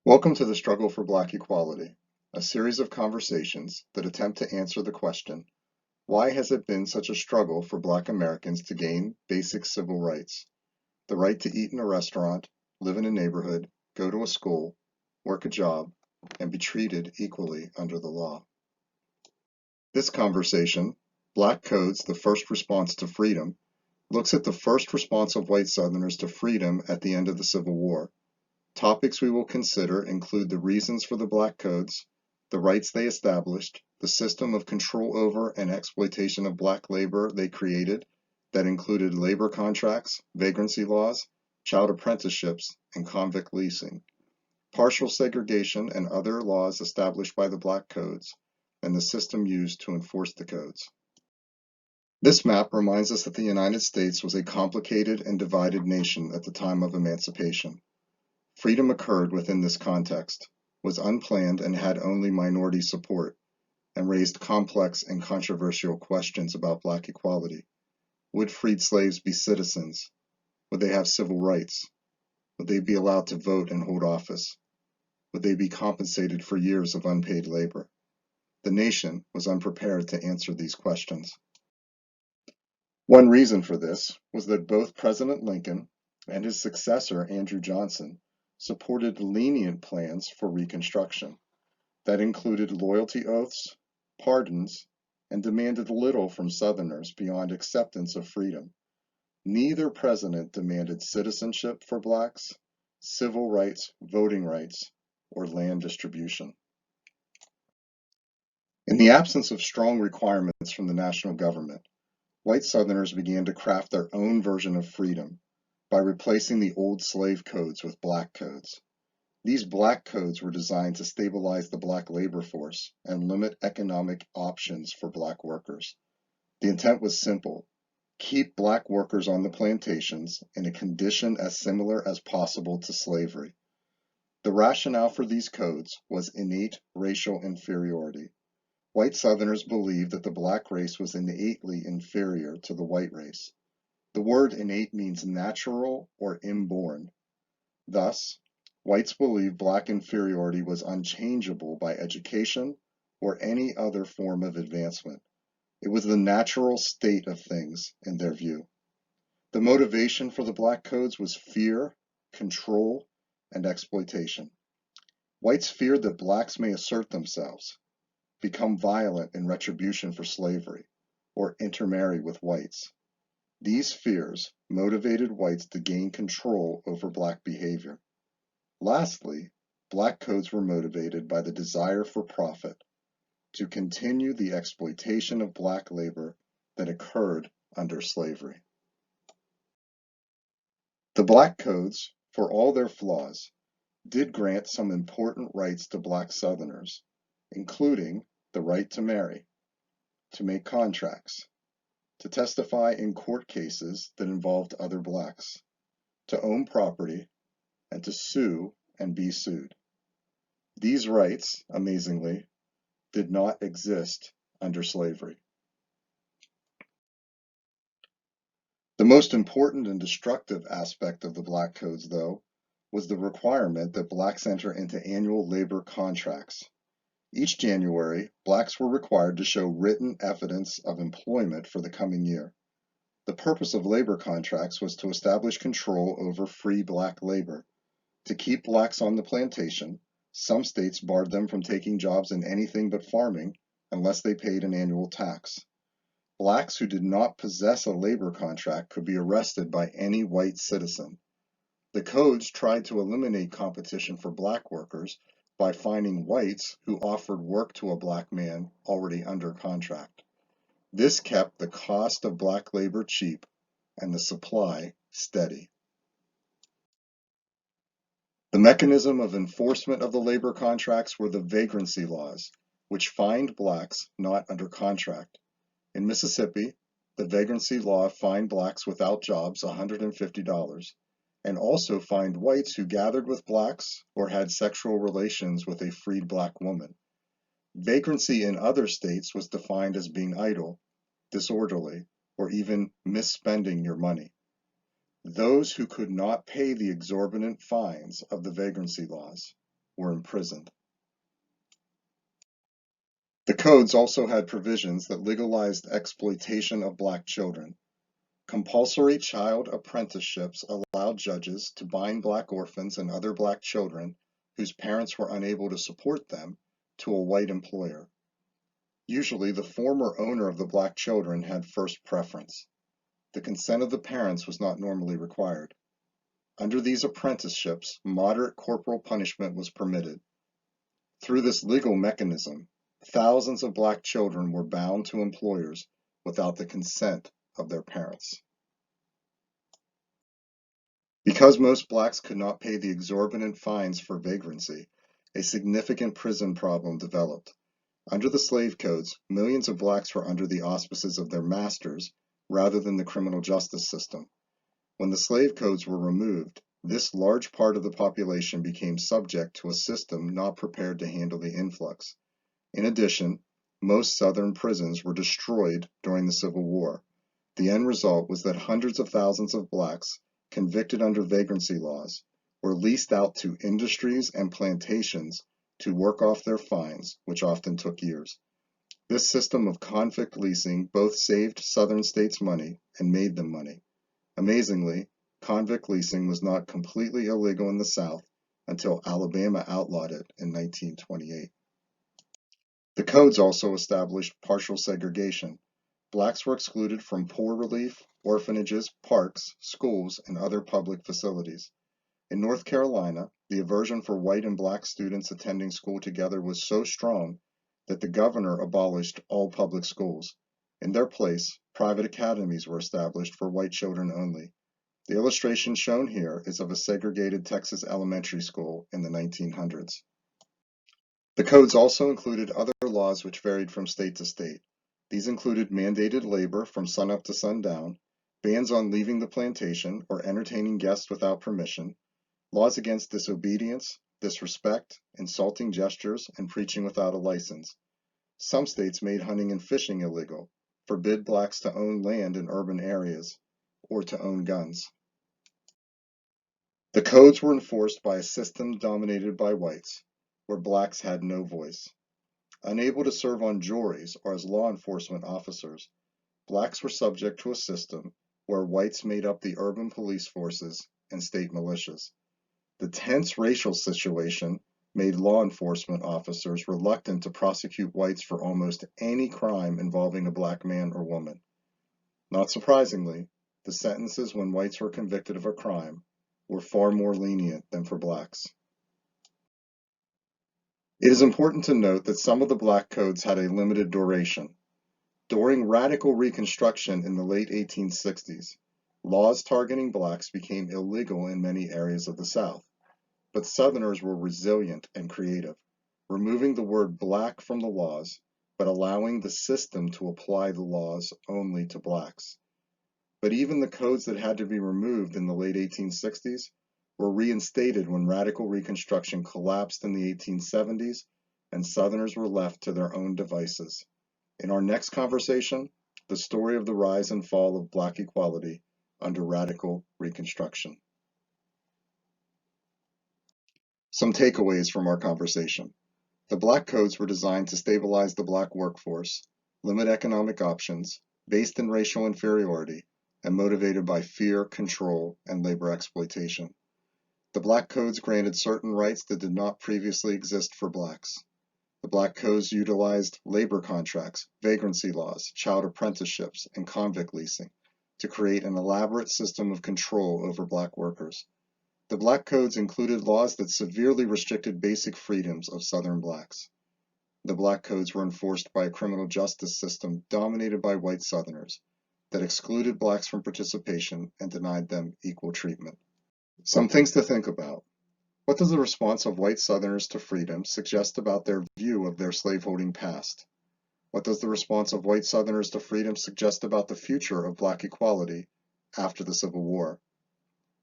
Welcome to the Struggle for Black Equality, a series of conversations that attempt to answer the question, why has it been such a struggle for Black Americans to gain basic civil rights? The right to eat in a restaurant, live in a neighborhood, go to a school, work a job, and be treated equally under the law. This conversation, Black Codes, the First Response to Freedom, looks at the first response of white Southerners to freedom at the end of the Civil War. Topics we will consider include the reasons for the Black Codes, the rights they established, the system of control over and exploitation of Black labor they created that included labor contracts, vagrancy laws, child apprenticeships, and convict leasing, partial segregation and other laws established by the Black Codes, and the system used to enforce the codes. This map reminds us that the United States was a complicated and divided nation at the time of emancipation. Freedom occurred within this context, was unplanned and had only minority support, and raised complex and controversial questions about Black equality. Would freed slaves be citizens? Would they have civil rights? Would they be allowed to vote and hold office? Would they be compensated for years of unpaid labor? The nation was unprepared to answer these questions. One reason for this was that both President Lincoln and his successor, Andrew Johnson, supported lenient plans for Reconstruction that included loyalty oaths, pardons, and demanded little from Southerners beyond acceptance of freedom. Neither president demanded citizenship for blacks, civil rights, voting rights, or land distribution. In the absence of strong requirements from the national government, white Southerners began to craft their own version of freedom by replacing the old slave codes with Black codes. These Black codes were designed to stabilize the Black labor force and limit economic options for Black workers. The intent was simple: keep Black workers on the plantations in a condition as similar as possible to slavery. The rationale for these codes was innate racial inferiority. White Southerners believed that the Black race was innately inferior to the white race. The word innate means natural or inborn. Thus, whites believed Black inferiority was unchangeable by education or any other form of advancement. It was the natural state of things in their view. The motivation for the Black codes was fear, control, and exploitation. Whites feared that Blacks may assert themselves, become violent in retribution for slavery, or intermarry with whites. These fears motivated whites to gain control over Black behavior. Lastly, Black codes were motivated by the desire for profit, to continue the exploitation of Black labor that occurred under slavery. The Black codes, for all their flaws, did grant some important rights to Black Southerners, including the right to marry, to make contracts, to testify in court cases that involved other Blacks, to own property, and to sue and be sued. These rights, amazingly, did not exist under slavery. The most important and destructive aspect of the Black Codes, though, was the requirement that Blacks enter into annual labor contracts. Each January, Blacks were required to show written evidence of employment for the coming year. The purpose of labor contracts was to establish control over free Black labor. To keep Blacks on the plantation, some states barred them from taking jobs in anything but farming unless they paid an annual tax. Blacks who did not possess a labor contract could be arrested by any white citizen. The codes tried to eliminate competition for Black workers by fining whites who offered work to a Black man already under contract. This kept the cost of Black labor cheap and the supply steady. The mechanism of enforcement of the labor contracts were the vagrancy laws, which fined Blacks not under contract. In Mississippi, the vagrancy law fined Blacks without jobs $150, and also fined whites who gathered with Blacks or had sexual relations with a freed Black woman. Vagrancy in other states was defined as being idle, disorderly, or even misspending your money. Those who could not pay the exorbitant fines of the vagrancy laws were imprisoned. The codes also had provisions that legalized exploitation of black children. Compulsory child apprenticeships allowed judges to bind black orphans and other black children whose parents were unable to support them to a white employer. Usually, the former owner of the black children had first preference. The consent of the parents was not normally required. Under these apprenticeships, moderate corporal punishment was permitted. Through this legal mechanism, thousands of black children were bound to employers without the consent of their parents. Because most blacks could not pay the exorbitant fines for vagrancy, a significant prison problem developed. Under the slave codes, millions of blacks were under the auspices of their masters rather than the criminal justice system. When the slave codes were removed, this large part of the population became subject to a system not prepared to handle the influx. In addition, most Southern prisons were destroyed during the Civil War. The end result was that hundreds of thousands of blacks, convicted under vagrancy laws, were leased out to industries and plantations to work off their fines, which often took years. This system of convict leasing both saved Southern states money and made them money. Amazingly, convict leasing was not completely illegal in the South until Alabama outlawed it in 1928. The codes also established partial segregation. Blacks were excluded from poor relief, orphanages, parks, schools, and other public facilities. In North Carolina, the aversion for white and black students attending school together was so strong that the governor abolished all public schools. In their place, private academies were established for white children only. The illustration shown here is of a segregated Texas elementary school in the 1900s. The codes also included other laws which varied from state to state. These included mandated labor from sunup to sundown, bans on leaving the plantation or entertaining guests without permission, laws against disobedience, disrespect, insulting gestures, and preaching without a license. Some states made hunting and fishing illegal, forbid blacks to own land in urban areas, or to own guns. The codes were enforced by a system dominated by whites, where blacks had no voice. Unable to serve on juries or as law enforcement officers, blacks were subject to a system where whites made up the urban police forces and state militias. The tense racial situation made law enforcement officers reluctant to prosecute whites for almost any crime involving a black man or woman. Not surprisingly, the sentences when whites were convicted of a crime were far more lenient than for blacks. It is important to note that some of the black codes had a limited duration. During radical Reconstruction in the late 1860s, laws targeting blacks became illegal in many areas of the South, but Southerners were resilient and creative, removing the word black from the laws, but allowing the system to apply the laws only to blacks. But even the codes that had to be removed in the late 1860s were reinstated when radical Reconstruction collapsed in the 1870s and Southerners were left to their own devices. In our next conversation, the story of the rise and fall of black equality under radical Reconstruction. Some takeaways from our conversation. The black codes were designed to stabilize the black workforce, limit economic options, based in racial inferiority, and motivated by fear, control, and labor exploitation. The black codes granted certain rights that did not previously exist for blacks. The black codes utilized labor contracts, vagrancy laws, child apprenticeships, and convict leasing to create an elaborate system of control over black workers. The black codes included laws that severely restricted basic freedoms of Southern blacks. The black codes were enforced by a criminal justice system dominated by white Southerners that excluded blacks from participation and denied them equal treatment. Some things to think about. What does the response of white Southerners to freedom suggest about their view of their slaveholding past? What does the response of white Southerners to freedom suggest about the future of black equality after the Civil War?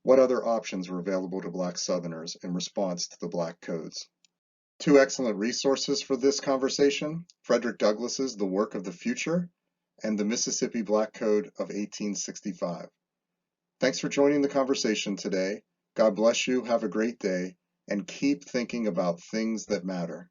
What other options were available to black Southerners in response to the black codes? Two excellent resources for this conversation: Frederick Douglass's The Work of the Future and the Mississippi Black Code of 1865. Thanks for joining the conversation today. God bless you. Have a great day. and keep thinking about things that matter.